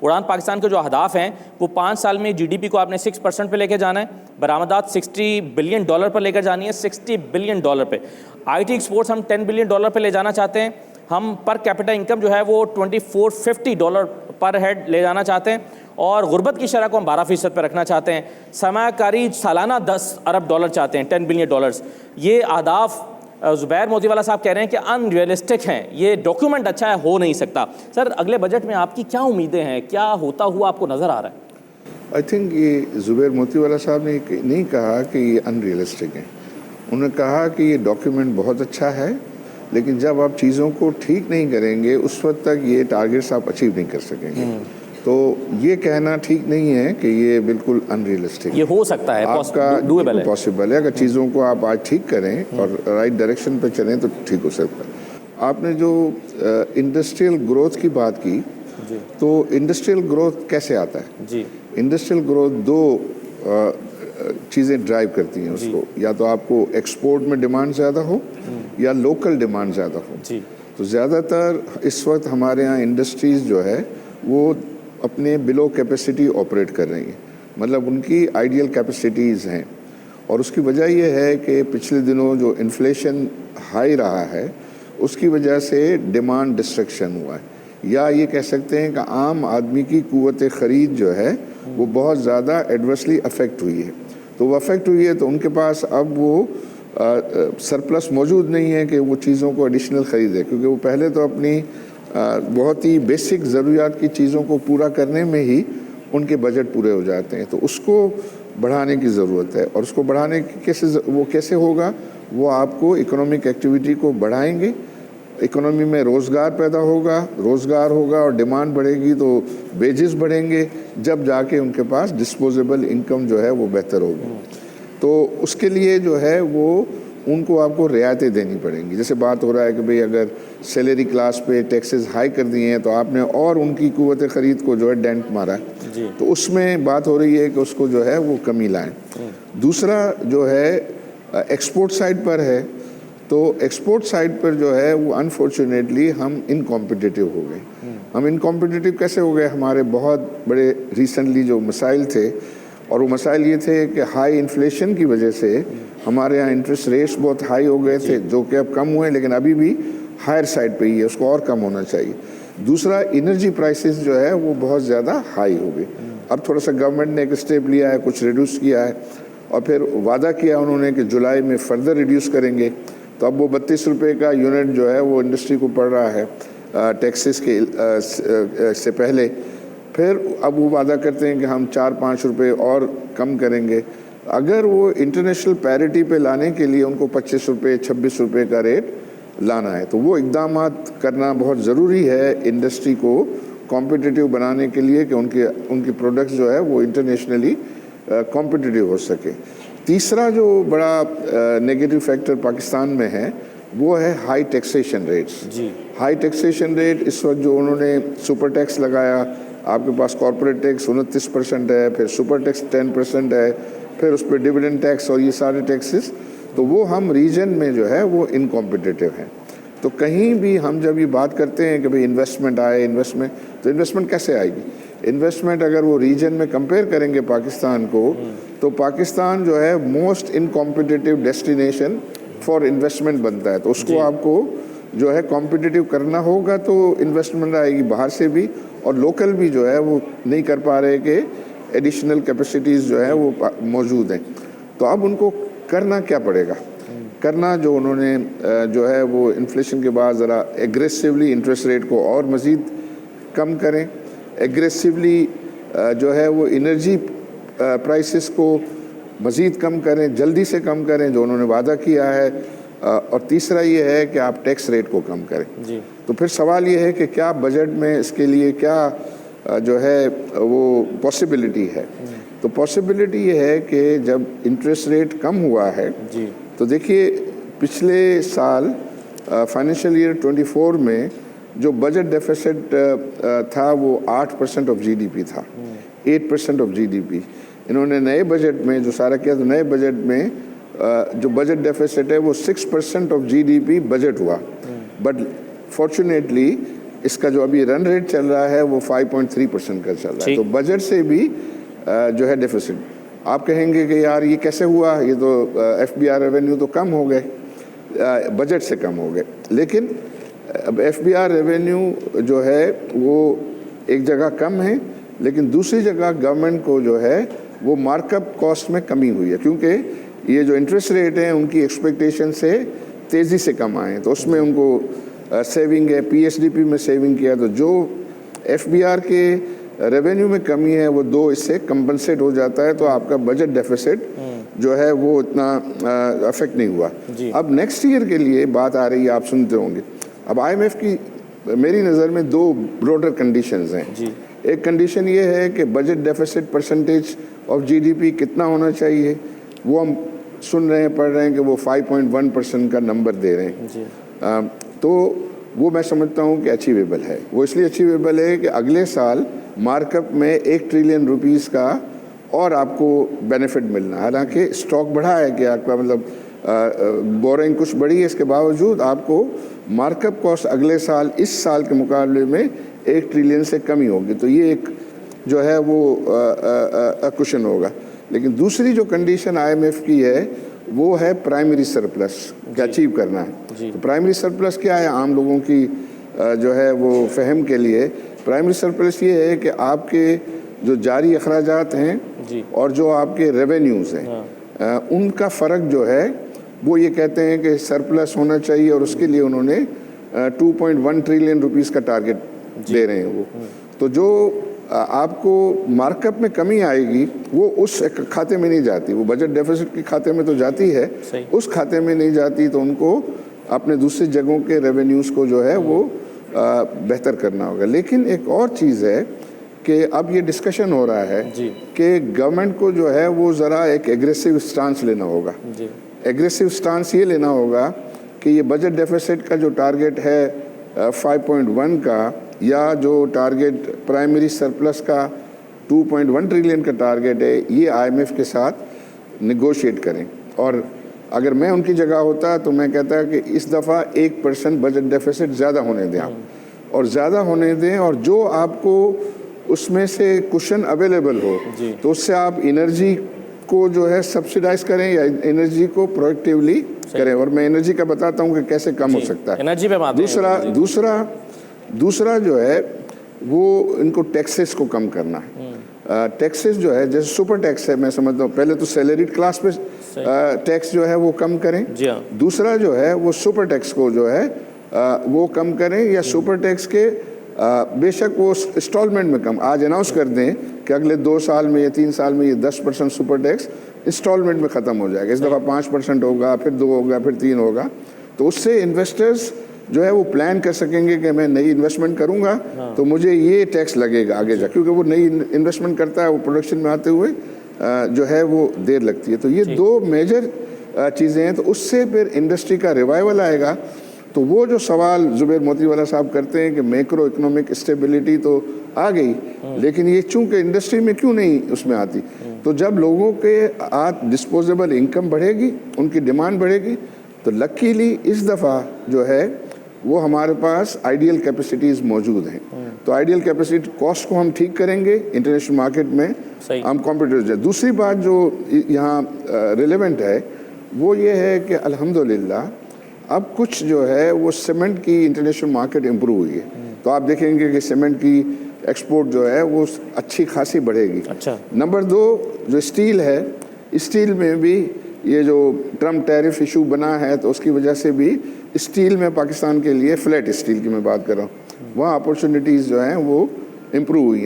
اڑان پاکستان کے جو اہداف ہیں وہ 5 سال میں GDP کو آپ نے 6% پہ لے کے جانا ہے، برآمدات $60 بلین پر لے کر جانی ہے، $60 بلین پہ. IT ایکسپورٹس ہم $10 بلین پہ لے جانا چاہتے ہیں. ہم پر کیپٹا انکم جو ہے وہ $2450 پر ہیڈ لے جانا چاہتے ہیں، اور غربت کی شرح کو ہم 12% پہ رکھنا چاہتے ہیں. سرمایہ کاری سالانہ $10 ارب چاہتے ہیں، $10 بلین. یہ اہداف زبیر موتی والا صاحب کہہ رہے ہیں کہ ان ریئلسٹک ہیں، یہ ڈاکیومنٹ اچھا ہے، ہو نہیں سکتا. سر اگلے بجٹ میں آپ کی کیا امیدیں ہیں، کیا ہوتا ہوا آپ کو نظر آ رہا ہے؟ آئی تھنک یہ زبیر موتی والا صاحب نے نہیں کہا کہ یہ ان ریئلسٹک ہیں. انہوں نے کہا کہ یہ ڈاکیومنٹ بہت اچھا ہے، لیکن جب آپ چیزوں کو ٹھیک نہیں کریں گے اس وقت تک یہ ٹارگیٹس آپ اچیو نہیں کر سکیں گے. تو یہ کہنا ٹھیک نہیں ہے کہ یہ بالکل ان ریئلسٹک. یہ ہو سکتا ہے، آپ کا پاسبل ہے اگر چیزوں کو آپ آج ٹھیک کریں اور رائٹ ڈائریکشن پہ چلیں تو ٹھیک ہو سکتا ہے. آپ نے جو انڈسٹریل گروتھ کی بات کی، تو انڈسٹریل گروتھ کیسے آتا ہے؟ جی، انڈسٹریل گروتھ دو چیزیں ڈرائیو کرتی ہیں اس کو، یا تو آپ کو ایکسپورٹ میں ڈیمانڈ زیادہ ہو یا لوکل ڈیمانڈ زیادہ ہو. تو زیادہ تر اس وقت ہمارے ہاں انڈسٹریز جو ہے وہ اپنے بلو کیپیسٹی آپریٹ کر رہی ہیں، مطلب ان کی آئیڈیل کیپیسٹیز ہیں. اور اس کی وجہ یہ ہے کہ پچھلے دنوں جو انفلیشن ہائی رہا ہے اس کی وجہ سے ڈیمانڈ ڈسٹرکشن ہوا ہے، یا یہ کہہ سکتے ہیں کہ عام آدمی کی قوت خرید جو ہے وہ بہت زیادہ ایڈورسلی افیکٹ ہوئی ہے. تو وہ افیکٹ ہوئی ہے تو ان کے پاس اب وہ سرپلس موجود نہیں ہے کہ وہ چیزوں کو ایڈیشنل خریدے، کیونکہ وہ پہلے تو اپنی بہت ہی بیسک ضروریات کی چیزوں کو پورا کرنے میں ہی ان کے بجٹ پورے ہو جاتے ہیں. تو اس کو بڑھانے کی ضرورت ہے، اور اس کو بڑھانے کی کیسے ہوگا؟ وہ آپ کو اکنامک ایکٹیویٹی کو بڑھائیں گے، اکنامی میں روزگار پیدا ہوگا اور ڈیمانڈ بڑھے گی تو ویجز بڑھیں گے، جب جا کے ان کے پاس ڈسپوزیبل انکم جو ہے وہ بہتر ہوگی. تو اس کے لیے جو ہے وہ ان کو آپ کو رعایتیں دینی پڑیں گی. جیسے بات ہو رہا ہے کہ بھئی اگر سیلری کلاس پہ ٹیکسز ہائی کر دیے ہیں تو آپ نے اور ان کی قوت خرید کو جو ہے ڈینٹ مارا ہے، تو اس میں بات ہو رہی ہے کہ اس کو جو ہے وہ کمی لائیں. دوسرا جو ہے ایکسپورٹ سائڈ پر ہے، تو ایکسپورٹ سائڈ پر جو ہے وہ انفارچونیٹلی ہم انکمپیٹیٹیو ہو گئے. ہم انکمپیٹیٹیو کیسے ہو گئے؟ ہمارے بہت بڑے ریسنٹلی جو مسائل تھے، اور وہ مسائل یہ تھے کہ ہائی انفلیشن کی وجہ سے ہمارے ہاں انٹرسٹ ریٹس بہت ہائی ہو گئے تھے، جو کہ اب کم ہوئے لیکن ابھی بھی ہائر سائڈ پہ ہی ہے، اس کو اور کم ہونا چاہیے. دوسرا انرجی پرائسز جو ہے وہ بہت زیادہ ہائی ہو گئے. اب تھوڑا سا گورنمنٹ نے ایک اسٹیپ لیا ہے، کچھ ریڈیوس کیا ہے، اور پھر وعدہ کیا انہوں نے کہ جولائی میں فردر ریڈیوس کریں گے. تو اب وہ $32 کا یونٹ جو ہے وہ انڈسٹری کو پڑ رہا ہے ٹیکسز کے سے پہلے. پھر اب وہ وعدہ کرتے ہیں کہ ہم $4-5 اور کم کریں گے. اگر وہ انٹرنیشنل پیرٹی پہ لانے کے لیے ان کو $25-26 کا ریٹ لانا ہے، تو وہ اقدامات کرنا بہت ضروری ہے انڈسٹری کو کمپٹیٹیو بنانے کے لیے، کہ ان کی پروڈکٹس جو ہے وہ انٹرنیشنلی کمپٹیٹیو ہو سکے. تیسرا جو بڑا نیگیٹو فیکٹر پاکستان میں ہے وہ ہے high taxation rates. High taxation rate اس وقت جو انہوں نے سپر ٹیکس لگایا، آپ کے پاس کارپوریٹ ٹیکس 29% ہے، پھر سپر ٹیکس 10% ہے، پھر اس پہ ڈویڈنڈ ٹیکس اور یہ سارے ٹیکسز، تو وہ ہم ریجن میں جو ہے وہ انکمپیٹیٹیو ہیں. تو کہیں بھی ہم جب یہ بات کرتے ہیں کہ بھئی انویسٹمنٹ آئے، تو انویسٹمنٹ کیسے آئے گی؟ انویسٹمنٹ اگر وہ ریجن میں کمپیئر کریں گے پاکستان کو، تو پاکستان جو ہے موسٹ انکمپیٹیٹیو ڈیسٹینیشن فار انویسٹمنٹ بنتا ہے. تو اس کو آپ کو جو ہے کمپیٹیٹیو کرنا ہوگا، تو انویسٹمنٹ آئے گی باہر سے بھی، اور لوکل بھی جو ہے وہ نہیں کر پا رہے کہ ایڈیشنل کیپیسٹیز جو ہے وہ موجود ہیں. تو اب ان کو کرنا کیا پڑے گا؟ کرنا جو انہوں نے جو ہے وہ انفلیشن کے بعد ذرا ایگریسولی انٹرسٹ ریٹ کو اور مزید کم کریں، ایگریسولی جو ہے وہ انرجی پرائسز کو مزید کم کریں، جلدی سے کم کریں جو انہوں نے وعدہ کیا ہے. اور تیسرا یہ ہے کہ آپ ٹیکس ریٹ کو کم کریں. تو پھر سوال یہ ہے کہ کیا بجٹ میں اس کے لیے کیا جو ہے وہ پاسبلٹی ہے؟ تو پاسبلٹی یہ ہے کہ جب انٹرسٹ ریٹ کم ہوا ہے، تو دیکھیے پچھلے سال فائنینشیل ایئر 24 میں جو بجٹ ڈیفیسٹ تھا وہ 8% آف GDP تھا، 8% آف GDP. انہوں نے نئے بجٹ میں جو سارا کیا، تو نئے بجٹ میں جو بجٹ ڈیفیسٹ ہے وہ 6% آف GDP بجٹ ہوا. بٹ فارچونیٹلی اس کا جو ابھی رن ریٹ چل رہا ہے وہ 5.3% کا چل رہا ہے. تو بجٹ سے بھی جو ہے ڈیفیسٹ. آپ کہیں گے کہ یار یہ کیسے ہوا, یہ تو ایف بی آر ریونیو تو کم ہو گئے, بجٹ سے کم ہو گئے. لیکن اب ایف بی آر ریونیو جو ہے وہ ایک جگہ کم ہے, لیکن دوسری جگہ گورنمنٹ کو جو ہے وہ مارک اپ کاسٹ میں کمی ہوئی ہے, کیونکہ یہ جو انٹرسٹ ریٹ ہیں ان کی ایکسپیکٹیشن سے تیزی سے کم آئے ہیں, تو اس میں ان کو سیونگ ہے, پی ایس ڈی پی میں سیونگ کیا. تو جو ایف بی آر کے ریونیو میں کمی ہے وہ 2 اس سے کمپنسیٹ ہو جاتا ہے, تو آپ کا بجٹ ڈیفیسٹ جو ہے وہ اتنا افیکٹ نہیں ہوا. اب نیکسٹ ایئر کے لیے بات آ رہی ہے, آپ سنتے ہوں گے. اب آئی ایم ایف کی میری نظر میں 2 بروڈر کنڈیشنز ہیں. ایک کنڈیشن یہ ہے کہ budget deficit percentage of G D P کتنا ہونا چاہیے, وہ ہم سن رہے ہیں, پڑھ رہے ہیں کہ وہ 5.1% کا نمبر دے رہے ہیں. تو وہ میں سمجھتا ہوں کہ اچیویبل ہے. وہ اس لیے اچیویبل ہے کہ اگلے سال مارک اپ میں 1 ٹریلین روپیز کا اور آپ کو بینیفٹ ملنا. حالانکہ اسٹاک بڑھا ہے کہ آپ کا مطلب بورنگ کچھ بڑھی ہے, اس کے باوجود آپ کو مارک اپ کاسٹ اگلے سال اس سال کے مقابلے میں 1 ٹریلین سے کمی ہوگی. تو یہ ایک جو ہے وہ کوشن ہوگا. لیکن دوسری جو کنڈیشن آئی ایم ایف کی ہے وہ ہے پرائمری سرپلس کا اچیو کرنا ہے. تو پرائمری سرپلس کیا ہے عام لوگوں کی جو ہے وہ فہم کے لیے؟ پرائمری سرپلس یہ ہے کہ آپ کے جو جاری اخراجات ہیں اور جو آپ کے ریونیوز ہیں ان کا فرق جو ہے وہ یہ کہتے ہیں کہ سرپلس ہونا چاہیے, اور اس کے لیے انہوں نے 2.1 ٹریلین روپیز کا ٹارگٹ دے رہے ہیں وہ. تو جو آپ کو مارک اپ میں کمی آئے گی وہ اس کھاتے میں نہیں جاتی, وہ بجٹ ڈیفیسٹ کے کھاتے میں تو جاتی ہے, اس کھاتے میں نہیں جاتی. تو ان کو اپنے دوسری جگہوں کے ریونیوز کو جو ہے وہ بہتر کرنا ہوگا. لیکن ایک اور چیز ہے کہ اب یہ ڈسکشن ہو رہا ہے کہ گورنمنٹ کو جو ہے وہ ذرا ایک ایگریسو سٹانس لینا ہوگا. ایگریسو سٹانس یہ لینا ہوگا کہ یہ بجٹ ڈیفیسٹ کا جو ٹارگٹ ہے 5.1 کا, یا جو ٹارگٹ پرائمری سرپلس کا 2.1 ٹریلین کا ٹارگٹ ہے, یہ آئی ایم ایف کے ساتھ نیگوشیٹ کریں. اور اگر میں ان کی جگہ ہوتا تو میں کہتا کہ اس دفعہ 1% بجٹ ڈیفیسٹ زیادہ ہونے دیں آپ, اور زیادہ ہونے دیں, اور جو آپ کو اس میں سے کوشن اویلیبل ہو تو اس سے آپ انرجی کو جو ہے سبسیڈائز کریں یا انرجی کو پروڈکٹیولی کریں. اور میں انرجی کا بتاتا ہوں کہ کیسے کم ہو سکتا ہے. دوسرا جو ہے وہ ان کو ٹیکسز کو کم کرنا ہے. ٹیکسز جو ہے جیسے سپر ٹیکس ہے, میں سمجھتا ہوں پہلے تو سیلریڈ کلاس پہ ٹیکس جو ہے وہ کم کریں. دوسرا جو ہے وہ سپر ٹیکس کو جو ہے وہ کم کریں, یا سپر ٹیکس کے بے شک وہ انسٹالمنٹ میں کم آج اناؤنس کر دیں کہ اگلے 2 سال میں یا 3 سال میں یہ 10% سپر ٹیکس انسٹالمنٹ میں ختم ہو جائے گا. اس دفعہ 5% ہوگا, پھر 2 ہوگا, پھر 3 ہوگا. تو اس سے انویسٹرز جو ہے وہ پلان کر سکیں گے کہ میں نئی انویسٹمنٹ کروں گا تو مجھے یہ ٹیکس لگے گا آگے جا, کیونکہ وہ نئی انویسٹمنٹ کرتا ہے وہ پروڈکشن میں آتے ہوئے جو ہے وہ دیر لگتی ہے. تو یہ 2 میجر چیزیں ہیں. تو اس سے پھر انڈسٹری کا ریوائول آئے گا. تو وہ جو سوال زبیر موتی والا صاحب کرتے ہیں کہ میکرو اکنامک اسٹیبلٹی تو آ گئی, لیکن یہ چونکہ انڈسٹری میں کیوں نہیں اس میں آتی, تو جب لوگوں کے ڈسپوزیبل انکم بڑھے گی, ان کی ڈیمانڈ بڑھے گی, تو لکیلی اس دفعہ جو ہے وہ ہمارے پاس آئیڈیل کیپیسٹیز موجود ہیں. تو آئیڈیل کیپیسٹی کاسٹ کو ہم ٹھیک کریں گے, انٹرنیشنل مارکیٹ میں ہم کمپیٹیٹر. دوسری بات جو یہاں ریلیونٹ ہے وہ یہ ہے کہ الحمدللہ اب کچھ جو ہے وہ سیمنٹ کی انٹرنیشنل مارکیٹ امپروو ہوئی ہے. تو آپ دیکھیں گے کہ سیمنٹ کی ایکسپورٹ جو ہے وہ اچھی خاصی بڑھے گی. نمبر 2 جو اسٹیل ہے, اسٹیل میں بھی یہ جو ٹرمپ ٹیرف ایشو بنا ہے تو اس کی وجہ سے بھی اسٹیل میں پاکستان کے لیے, فلیٹ اسٹیل کی میں بات کر رہا ہوں, وہاں اپورچونیٹیز جو ہیں وہ امپروو ہوئی ہیں.